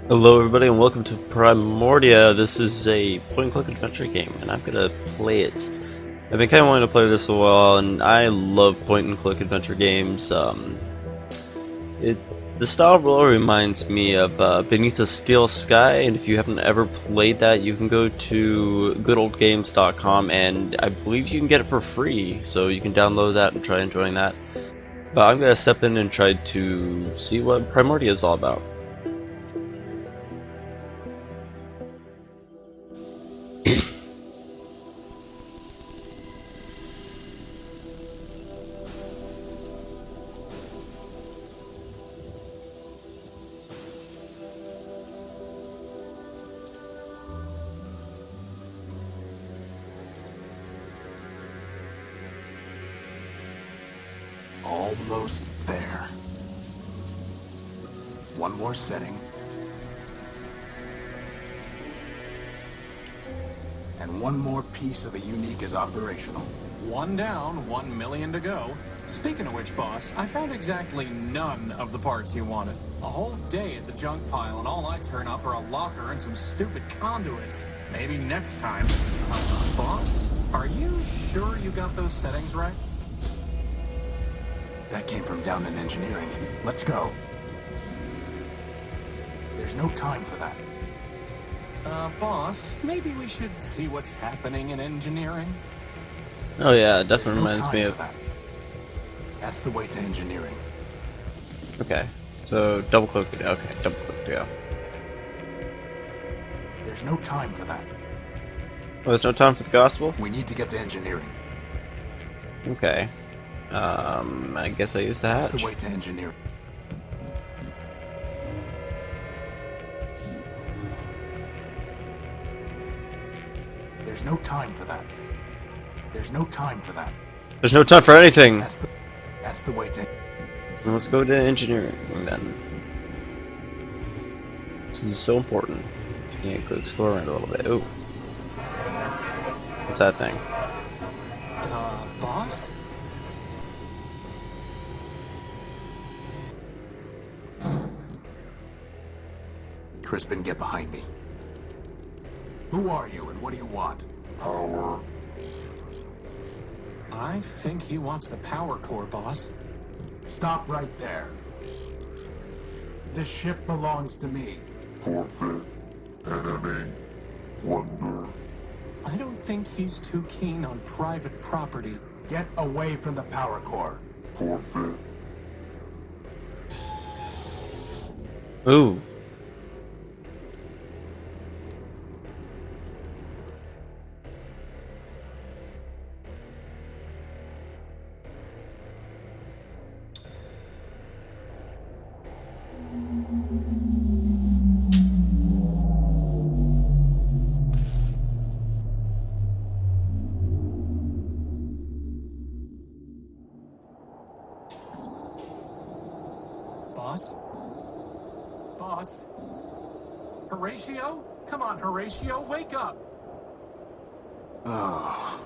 Hello everybody and welcome to Primordia. This is a point-and-click adventure game and I'm gonna play it. I've been kinda wanting to play this a while and I love point-and-click adventure games. The style really reminds me of Beneath a Steel Sky, and if you haven't ever played that you can go to goodoldgames.com and I believe you can get it for free, so you can download that and try enjoying that. But I'm gonna step in and try to see what Primordia is all about. Almost there. One more setting. And one more piece of the unique is operational. One down, 1 million to go. Speaking of which, boss, I found exactly none of the parts you wanted. A whole day at the junk pile, and all I turn up are a locker and some stupid conduits. Maybe next time. Boss, are you sure you got those settings right? That came from down in engineering. Let's go. There's no time for that. Boss, maybe we should see what's happening in engineering? Oh yeah, it There's definitely no reminds time me for of... that. That's the way to engineering. Okay, so double click, okay, double click to go. There's no time for that. Oh, there's no time for the gospel? We need to get to engineering. Okay. I guess I use the hatch. That's the way to engineering. There's no time for that. There's no time for that. There's no time for anything! That's the way to... Let's go to engineering then. This is so important. Yeah, go explore around a little bit. Ooh. What's that thing? Boss? Cripin, get behind me. Who are you and what do you want? Power. I think he wants the power core, boss. Stop right there. This ship belongs to me. Forfeit. Enemy. Plunder. I don't think he's too keen on private property. Get away from the power core. Forfeit. Ooh. Boss? Boss? Horatio? Come on, Horatio, wake up! Oh.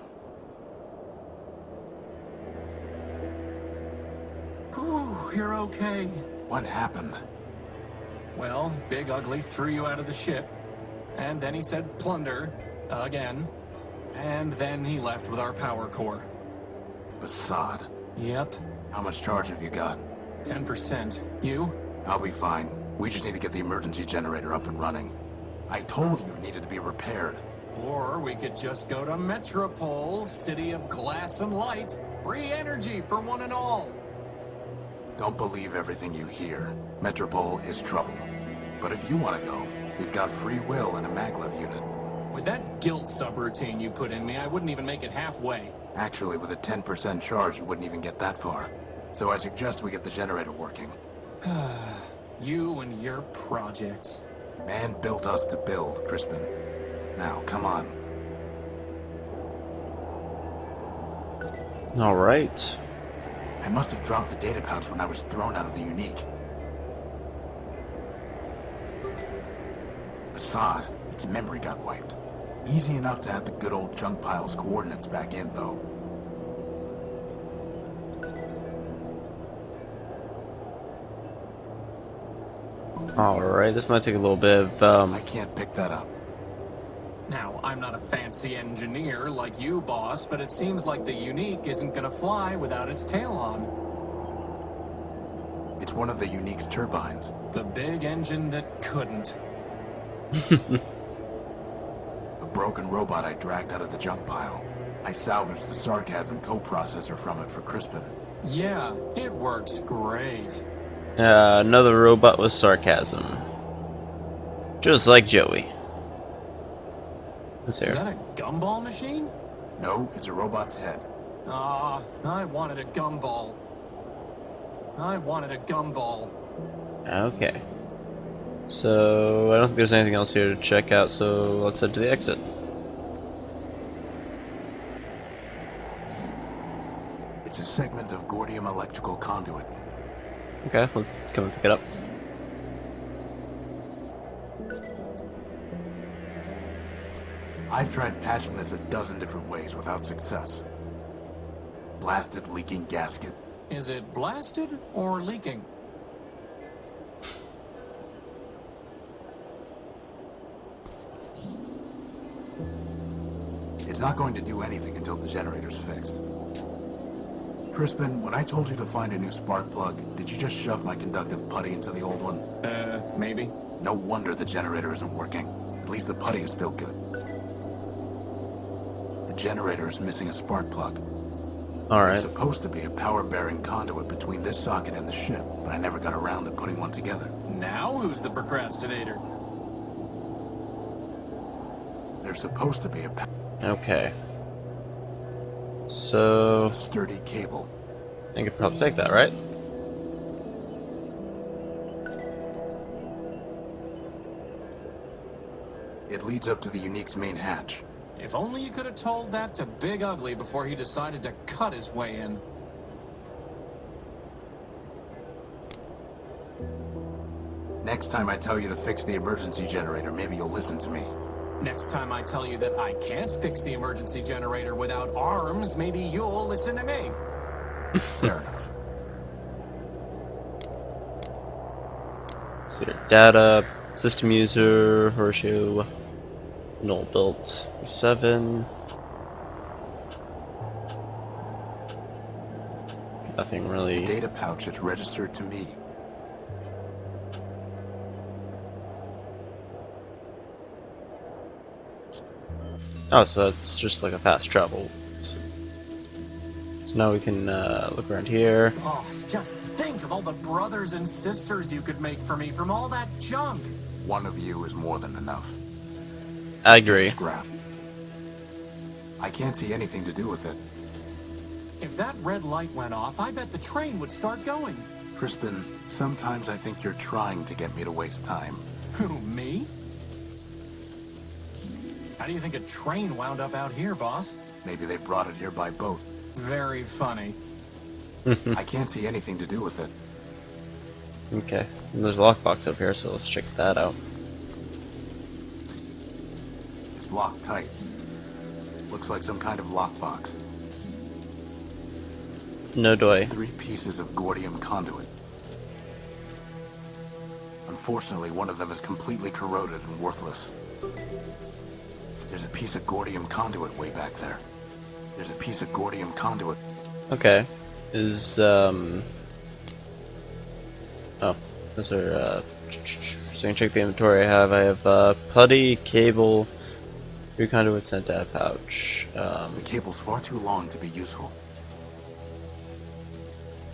Whew, you're okay. What happened? Well, Big Ugly threw you out of the ship, and then he said plunder, again, and then he left with our power core. Basad. Yep, How much charge have you got? 10%. You? I'll be fine. We just need to get the emergency generator up and running. I told you it needed to be repaired. Or we could just go to Metropole, city of glass and light. Free energy for one and all. Don't believe everything you hear. Metropole is trouble. But if you want to go, we've got free will and a maglev unit. With that guilt subroutine you put in me, I wouldn't even make it halfway. Actually, with a 10% charge, you wouldn't even get that far. So I suggest we get the generator working. You and your projects. Man built us to build, Cripin. Now, come on. Alright. I must have dropped the data pouch when I was thrown out of the unique. Basad, its memory got wiped. Easy enough to have the good old junk pile's coordinates back in, though. Alright, this might take a little bit of, I can't pick that up. Now, I'm not a fancy engineer like you, boss, but it seems like the Unique isn't gonna fly without its tail on. It's one of the Unique's turbines. The big engine that couldn't. A broken robot I dragged out of the junk pile. I salvaged the sarcasm coprocessor from it for Cripin. Yeah, it works great. another robot with sarcasm. Just like Joey. What's Is there? that a gumball machine? No, it's a robot's head. Ah, I wanted a gumball. I wanted a gumball. Okay. So, I don't think there's anything else here to check out, so let's head to the exit. It's a segment of Gordium electrical conduit. Okay, we'll come and pick it up. I've tried patching this a dozen different ways without success. Blasted leaking gasket. Is it blasted or leaking? It's not going to do anything until the generator's fixed. Cripin, when I told you to find a new spark plug, did you just shove my conductive putty into the old one? Maybe. No wonder the generator isn't working. At least the putty is still good. The generator is missing a spark plug. There's Alright. supposed to be a power-bearing conduit between this socket and the ship, but I never got around to putting one together. Now who's the procrastinator? There's supposed to be a Okay. So, sturdy cable. I think I could probably take that, right? It leads up to the Unique's main hatch. If only you could have told that to Big Ugly before he decided to cut his way in. Next time I tell you to fix the emergency generator, maybe you'll listen to me. Next time I tell you that I can't fix the emergency generator without arms, maybe you'll listen to me. Fair enough. So your data, system user, horseshoe, null built 7. Nothing The really. data pouch is registered to me. Oh, so it's just like a fast travel. So now we can look around here. Boss, just think of all the brothers and sisters you could make for me from all that junk. One of you is more than enough. I It's just agree. scrap. I can't see anything to do with it. If that red light went off, I bet the train would start going. Cripin, sometimes I think you're trying to get me to waste time. Who, me? How do you think a train wound up out here, boss? Maybe they brought it here by boat. Very funny. I can't see anything to do with it. Okay, and there's a lockbox up here, so let's check that out. It's locked tight. Looks like some kind of lockbox. No doy. There's 3 pieces of Gordium conduit. Unfortunately, one of them is completely corroded and worthless. There's a piece of Gordium conduit way back there. There's a piece of Gordium conduit. Okay. Oh, those are, so you can check the inventory I have. I have, putty, cable, 3 conduits, and a data pouch. The cable's far too long to be useful.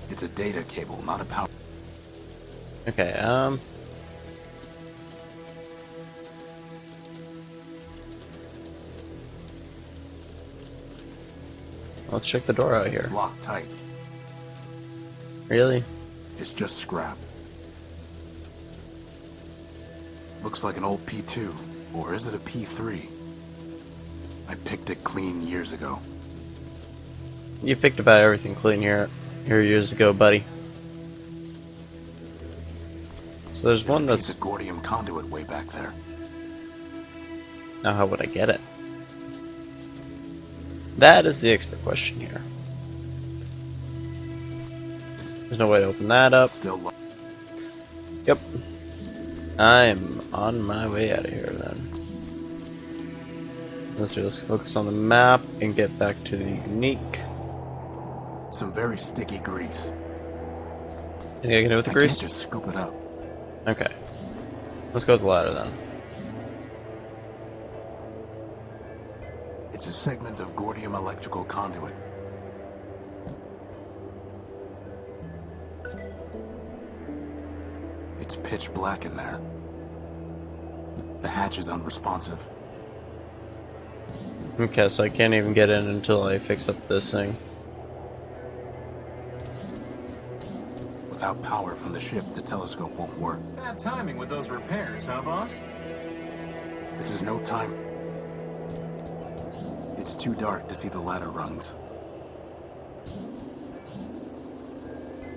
It's a data cable, not a power. Okay, let's check the door out It's here. locked tight. Really? It's just scrap. Looks like an old P2, or is it a P3? I picked it clean years ago. You picked about everything clean here years ago, buddy. So there's one a piece that's... of Gordium conduit way back there. Now how would I get it? That is the expert question here. There's no way to open that up. Still Yep. I'm on my way out of here then. Let's focus on the map and get back to the unique. Some very sticky grease. Think I can do it with the I grease? can't just scoop it up. Okay. Let's go with the ladder then. It's a segment of Gordium electrical conduit. It's pitch black in there. The hatch is unresponsive. Okay, so I can't even get in until I fix up this thing. Without power from the ship, the telescope won't work. Bad timing with those repairs, huh, boss? This is no time. It's too dark to see the ladder rungs.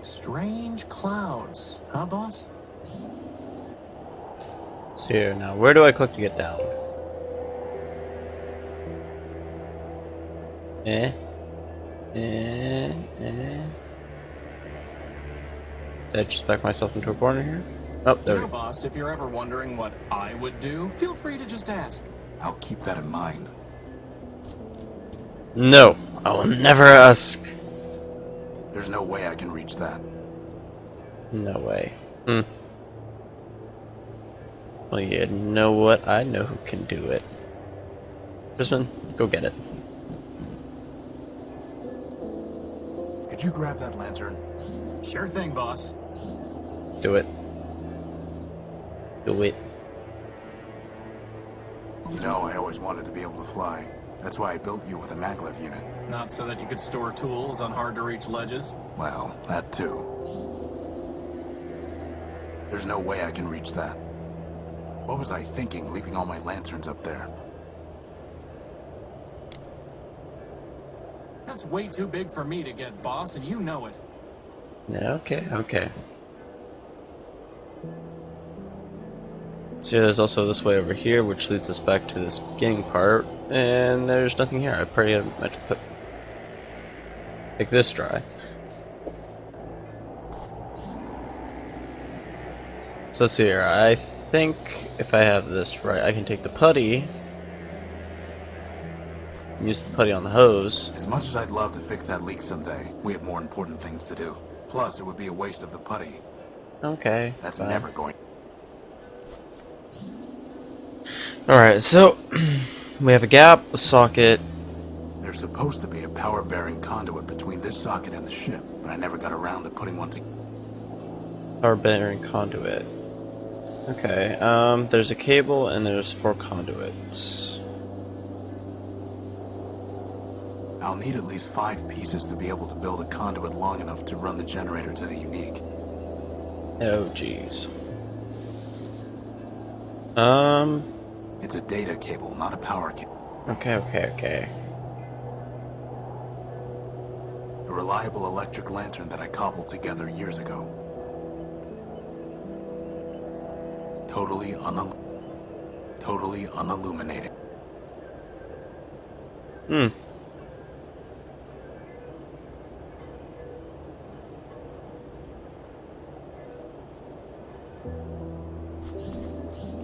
Strange clouds, huh, boss? So here, now, where do I click to get down? Did I just back myself into a corner here? Oh, there You we know, go. boss, if you're ever wondering what I would do, feel free to just ask. I'll keep that in mind. No, I will never ask. There's no way I can reach that. No way. Well, you know what? I know who can do it. Crispin, go get it. Could you grab that lantern? Sure thing, boss. Do it. Do it. You know, I always wanted to be able to fly. That's why I built you with a maglev unit. Not so that you could store tools on hard-to-reach ledges. Well, that too. There's no way I can reach that. What was I thinking, leaving all my lanterns up there? That's way too big for me to get, boss, and you know it. Yeah, okay. See, there's also this way over here, which leads us back to this beginning part, and there's nothing here. I probably meant to make this dry. So let's see here. I think if I have this right, I can take the putty and use the putty on the hose. As much as I'd love to fix that leak someday, we have more important things to do. Plus, it would be a waste of the putty. Okay. That's fine. never going. Alright, so we have a gap, a socket. There's supposed to be a power-bearing conduit between this socket and the ship, but I never got around to putting one together. Power bearing conduit. Okay, there's a cable and there's 4 conduits. I'll need at least 5 pieces to be able to build a conduit long enough to run the generator to the unique. Oh, jeez. It's a data cable, not a power cable. Okay. A reliable electric lantern that I cobbled together years ago. Totally unilluminated.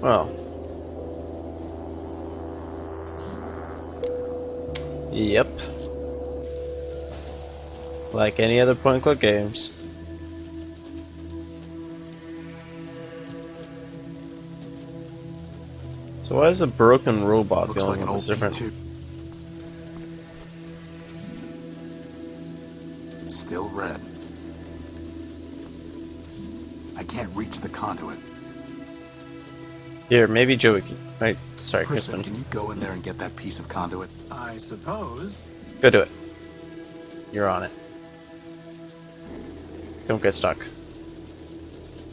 Well. Yep. Like any other point-and-click games. So why is a broken robot Looks the like only an one old that's different? P2. Still red. I can't reach the conduit. Here, maybe Joey can. Right, sorry, Crispin, Crispin. can you go in there and get that piece of conduit? I suppose. Go do it. You're on it. Don't get stuck.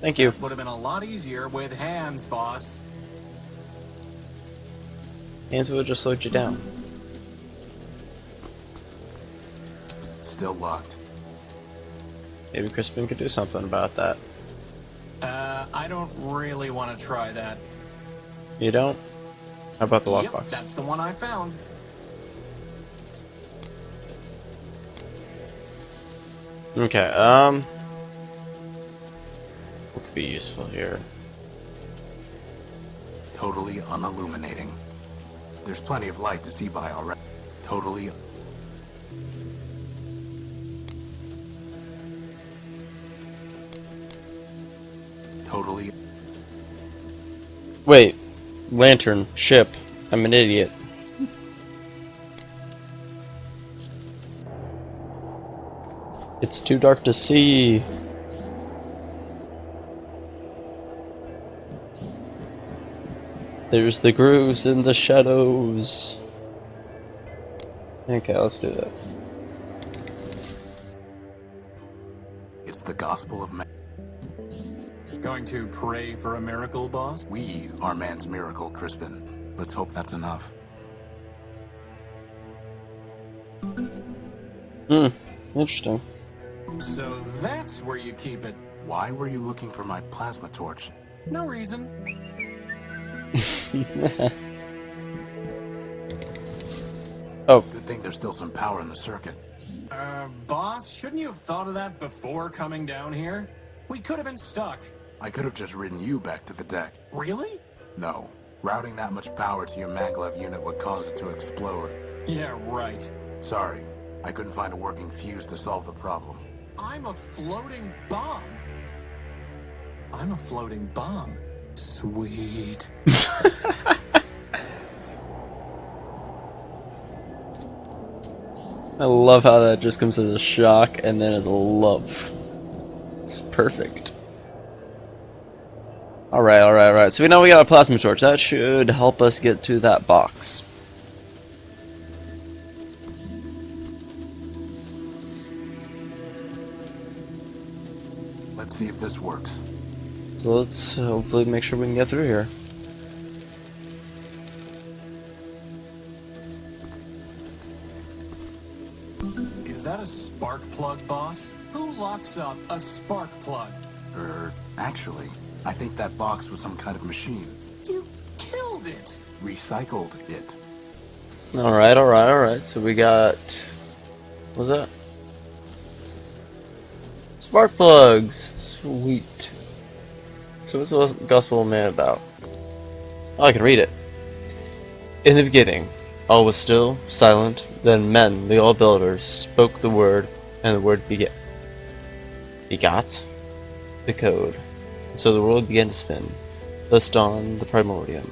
Thank you. Would have been a lot easier with hands, boss. Hands would have just slowed you down. Still locked. Maybe Crispin could do something about that. I don't really want to try that. You don't? How about the Yep, lockbox? that's the one I found. Okay, what could be useful here? Totally unilluminating. There's plenty of light to see by already. Totally. Totally. Wait. Lantern. Ship. I'm an idiot. It's too dark to see. There's the grooves in the shadows. Okay, let's do that. It's the gospel of man. Going to pray for a miracle, boss? We are man's miracle, Cripin. Let's hope that's enough. Interesting. So that's where you keep it. Why were you looking for my plasma torch? No reason. Oh, Good thing there's still some power in the circuit. Boss, shouldn't you have thought of that before coming down here? We could have been stuck. I could have just ridden you back to the deck. Really? No. Routing that much power to your maglev unit would cause it to explode. Yeah, right. Sorry. I couldn't find a working fuse to solve the problem. I'm a floating bomb. I'm a floating bomb. Sweet. I love how that just comes as a shock and then as a love. It's perfect. Alright. So we know we got a plasma torch. That should help us get to that box. Let's see if this works. So let's hopefully make sure we can get through here. Is that a spark plug, boss? Who locks up a spark plug? Actually, I think that box was some kind of machine. You killed it! Recycled it. Alright. So we got... What's that? Spark plugs! Sweet. So what's the Gospel of Man about? Oh, I can read it. In the beginning, all was still, silent, then men, the all-builders, spoke the word, and the word begat the code. And so the world began to spin. Thus dawned the Primordium,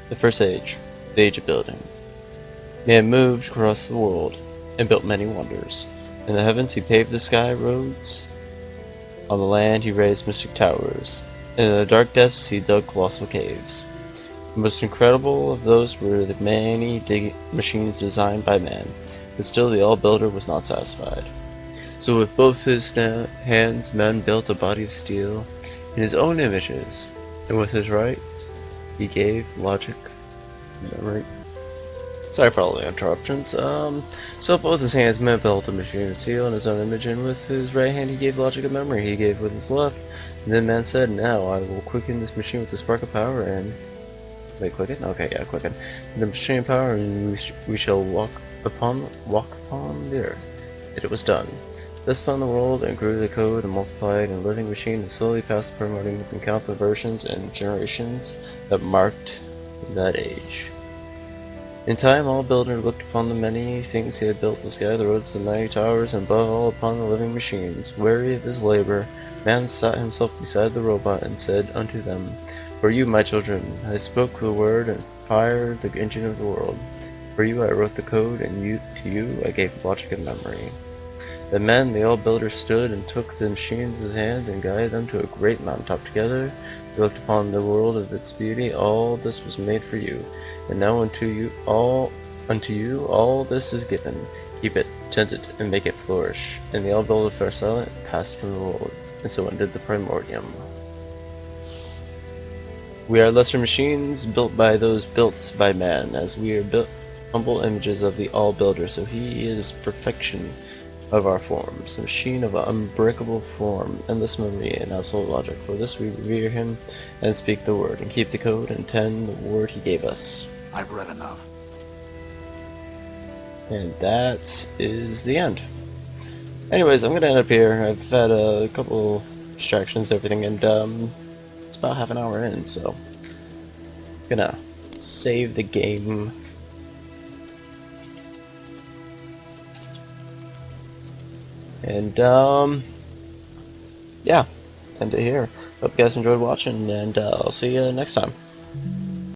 the first age, the age of building. Man moved across the world, and built many wonders. In the heavens he paved the sky roads, on the land he raised mystic towers, and in the dark depths he dug colossal caves. The most incredible of those were the many machines designed by man, but still the All-Builder was not satisfied. So with both his hands man built a body of steel in his own images, and with his right he gave logic memory. Sorry for all the interruptions. So both his hands man built a machine of steel in his own image, and with his right hand he gave logic and memory. He gave with his left, and then man said, "Now I will quicken this machine with the spark of power and..." Wait, quicken? Okay, yeah, quicken. The machine power, and we shall walk upon the earth. And it was done. Thus spun the world, and grew the code, and multiplied, and living machine, and slowly passed the Primordium, and count the versions and generations that marked that age. In time, All-Builder looked upon the many things he had built, the sky, the roads, the mighty towers, and above all upon the living machines. Weary of his labor, man sat himself beside the robot, and said unto them, "For you, my children, I spoke the word, and fired the engine of the world. For you I wrote the code, and to you I gave logic and memory." The men, the All-Builder, stood and took the machines in his hand, and guided them to a great mountaintop together. They looked upon the world of its beauty. All this was made for you, and now unto you all this is given. Keep it, tend it, and make it flourish. And the All-Builder fell silent, and passed from the world, and so ended the Primordium. We are lesser machines, built by those built by man, as we are built humble images of the All-Builder, so he is perfection of our forms, a machine of unbreakable form, endless memory, and absolute logic. For this we revere him, and speak the word, and keep the code, and tend the word he gave us. I've read enough. And that is the end. Anyways, I'm gonna end up here. I've had a couple distractions, everything, and it's about half an hour in, so Gonna save the game. And yeah, end it here. Hope you guys enjoyed watching, and I'll see you next time.